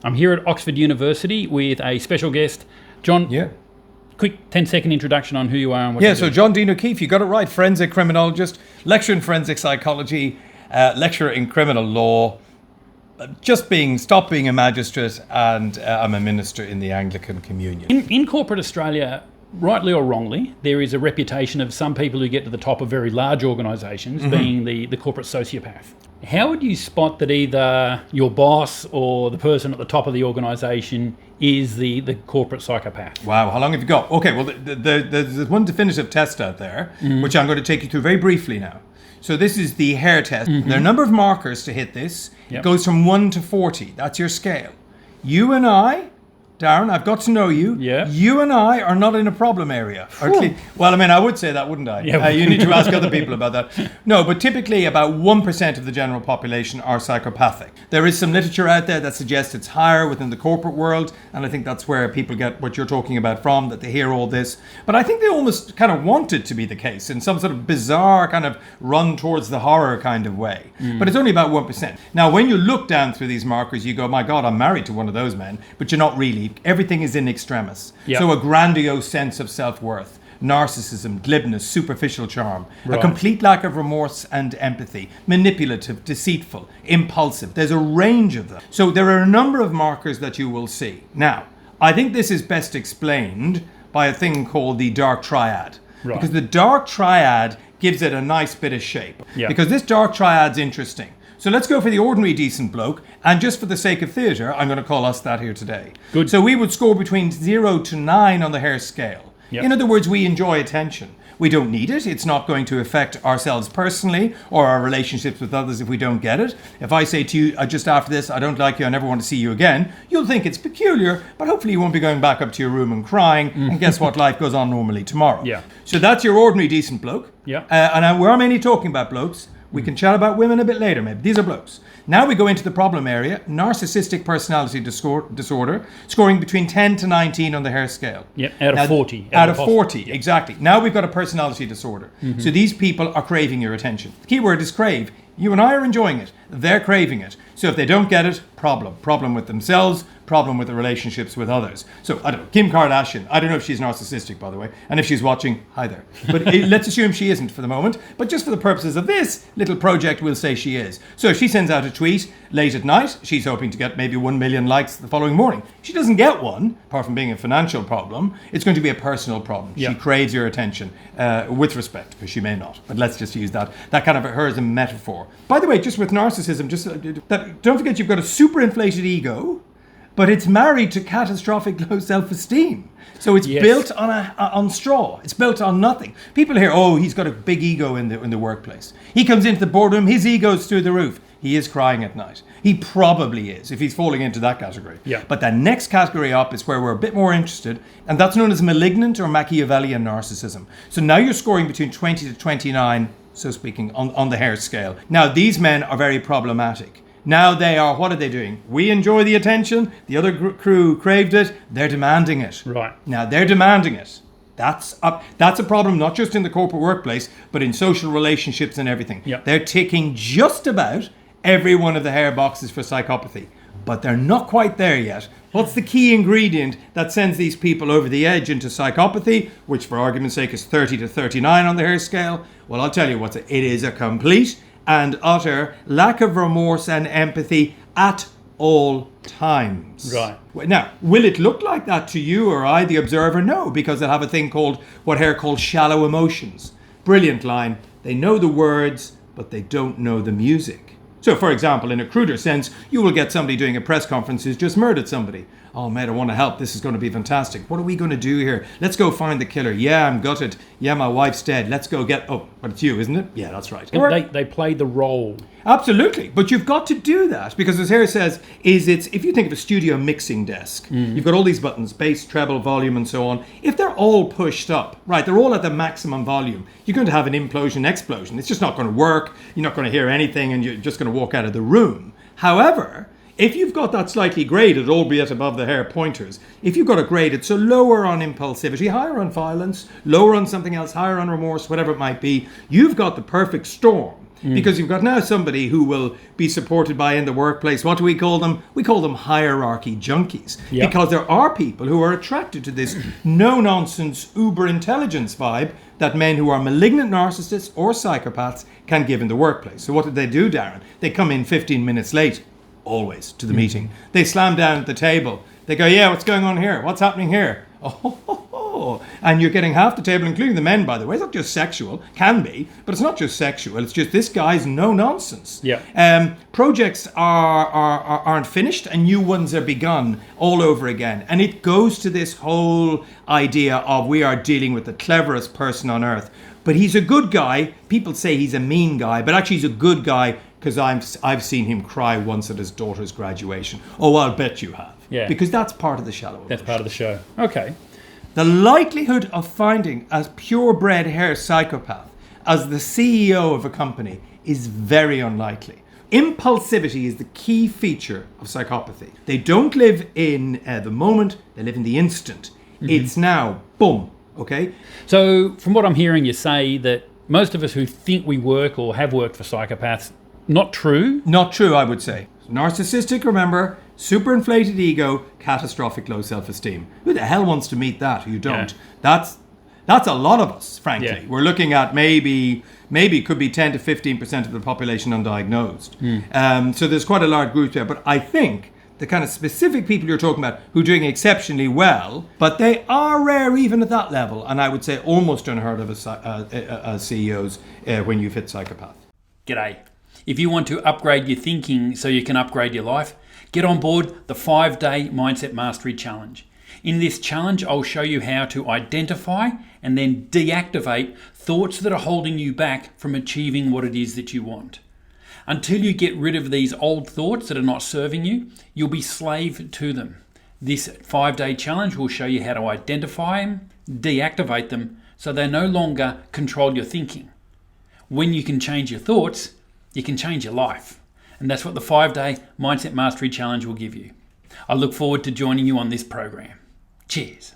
I'm here at Oxford University with a special guest, John. Yeah. Quick 10-second introduction on who you are and what you do. So John Dean O'Keefe, you got it right. Forensic criminologist, lecturer in forensic psychology, lecturer in criminal law, stopped being a magistrate, and I'm a minister in the Anglican Communion. In corporate Australia, rightly or wrongly, there is a reputation of some people who get to the top of very large organisations being the corporate sociopath. How would you spot that either your boss or the person at the top of the organisation is the corporate psychopath? Wow, how long have you got? Okay, well, there's one definitive test out there, which I'm going to take you through very briefly now. So this is the Hare test. There are a number of markers to hit this. Yep. It goes from 1 to 40. That's your scale. You and I, Darren, I've got to know you. Yeah. You and I are not in a problem area. Well, I mean, I would say that, wouldn't I? Yeah. You need to ask other people about that. No, but typically about 1% of the general population are psychopathic. There is some literature out there that suggests it's higher within the corporate world, and I think that's where people get what you're talking about from, that they hear all this. But I think they almost kind of want it to be the case in some sort of bizarre kind of run towards the horror kind of way. But it's only about 1%. Now, when you look down through these markers, you go, my God, I'm married to one of those men, but you're not really. Everything is in extremis. Yep. So a grandiose sense of self-worth, narcissism, glibness, superficial charm, Right. a complete lack of remorse and empathy, manipulative, deceitful, impulsive. There's a range of them. So there are a number of markers that you will see. Now, I think this is best explained by a thing called the dark triad. Right. Because the dark triad gives it a nice bit of shape. Yeah. Because this dark triad's interesting. So let's go for the ordinary decent bloke, and just for the sake of theatre, I'm going to call us that here today. Good. So we would score between 0 to 9 on the Hare scale. Yep. In other words, we enjoy attention. We don't need it. It's not going to affect ourselves personally or our relationships with others if we don't get it. If I say to you, just after this, I don't like you, I never want to see you again, you'll think it's peculiar, but hopefully you won't be going back up to your room and crying, and guess what? Life goes on normally tomorrow. Yeah. So that's your ordinary decent bloke. Yeah. And we're mainly talking about blokes. We can chat about women a bit later, maybe. These are blokes. Now we go into the problem area, narcissistic personality disorder, scoring between 10 to 19 on the Hare scale. Yep, out of 40. Out of 40, exactly. Now we've got a personality disorder. So these people are craving your attention. The key word is crave. You and I are enjoying it. They're craving it. So if they don't get it, problem. Problem with themselves, problem with the relationships with others. So, I don't know, Kim Kardashian. I don't know if she's narcissistic, by the way. And if she's watching, hi there. But let's assume she isn't for the moment. But just for the purposes of this little project, we'll say she is. So if she sends out a tweet late at night, she's hoping to get maybe 1 million likes the following morning. She doesn't get one, apart from being a financial problem. It's going to be a personal problem. Yeah. She craves your attention with respect, because she may not. But let's just use that kind of her as a metaphor. By the way, just with narcissism, don't forget you've got a super inflated ego, but it's married to catastrophic low self-esteem. So it's Yes. built on straw. It's built on nothing. People hear, oh, he's got a big ego in the workplace. He comes into the boardroom, his ego's through the roof. He is crying at night. He probably is, if he's falling into that category. Yeah. But the next category up is where we're a bit more interested, and that's known as malignant or Machiavellian narcissism. So now you're scoring between 20 to 29, so speaking, on the Hare scale. Now, these men are very problematic. Now what are they doing? We enjoy the attention. The other crew craved it. They're demanding it. Right. Now they're demanding it. That's a problem, not just in the corporate workplace, but in social relationships and everything. Yep. They're ticking just about every one of the Hare boxes for psychopathy, but they're not quite there yet. What's the key ingredient that sends these people over the edge into psychopathy, which for argument's sake is 30 to 39 on the Hare scale? Well, I'll tell you what it is: a complete and utter lack of remorse and empathy at all times. Right. Now, will it look like that to you or I, the observer? No, because they'll have a thing called what Hare calls shallow emotions. Brilliant line. They know the words, but they don't know the music. So, for example, in a cruder sense, you will get somebody doing a press conference who's just murdered somebody. Oh, mate, I want to help. This is going to be fantastic. What are we going to do here? Let's go find the killer. Yeah, I'm gutted. Yeah, my wife's dead. Let's go get... Oh, but it's you, isn't it? Yeah, that's right. They play the role. Absolutely. But you've got to do that because, as Hare says, if you think of a studio mixing desk, you've got all these buttons, bass, treble, volume, and so on. If they're all pushed up, right, they're all at the maximum volume, you're going to have an implosion, explosion. It's just not going to work. You're not going to hear anything and you're just going to walk out of the room. However, if you've got that slightly graded, albeit above the Hare pointers, if you've got it graded, so lower on impulsivity, higher on violence, lower on something else, higher on remorse, whatever it might be, you've got the perfect storm. because you've got now somebody who will be supported by in the workplace. What do we call them? We call them hierarchy junkies, Yep. because there are people who are attracted to this no-nonsense uber intelligence vibe that men who are malignant narcissists or psychopaths can give in the workplace. So what did they do, Darren? They come in 15 minutes late, always, to the meeting. They slam down at the table. They go, yeah, what's going on here? What's happening here? Oh, and you're getting half the table, including the men, by the way. It's not just sexual. Can be, but it's not just sexual. It's just this guy's no nonsense. Yeah. Projects aren't finished and new ones are begun all over again. And it goes to this whole idea of we are dealing with the cleverest person on earth. But he's a good guy. People say he's a mean guy, but actually he's a good guy because I've seen him cry once at his daughter's graduation. Oh, I'll bet you have. Yeah. Because that's part of the shallow That's emotion. part of the show. Okay. The likelihood of finding a purebred hair psychopath as the CEO of a company is very unlikely. Impulsivity is the key feature of psychopathy. They don't live in the moment, they live in the instant. It's now, boom, okay? So from what I'm hearing you say, that most of us who think we work or have worked for psychopaths, not true. Not true, I would say. Narcissistic, remember, super inflated ego, catastrophic low self-esteem. Who the hell wants to meet that? You don't. Yeah. That's a lot of us, frankly. Yeah. We're looking at maybe it could be 10 to 15% of the population undiagnosed. So there's quite a large group there. But I think the kind of specific people you're talking about who are doing exceptionally well, but they are rare even at that level. And I would say almost unheard of as CEOs when you've hit psychopath. G'day. If you want to upgrade your thinking so you can upgrade your life, get on board the 5-day Mindset Mastery Challenge. In this challenge, I'll show you how to identify and then deactivate thoughts that are holding you back from achieving what it is that you want. Until you get rid of these old thoughts that are not serving you, you'll be slave to them. This 5-day challenge will show you how to identify them, deactivate them, so they no longer control your thinking. When you can change your thoughts, you can change your life. And that's what the 5-day Mindset Mastery Challenge will give you. I look forward to joining you on this program. Cheers.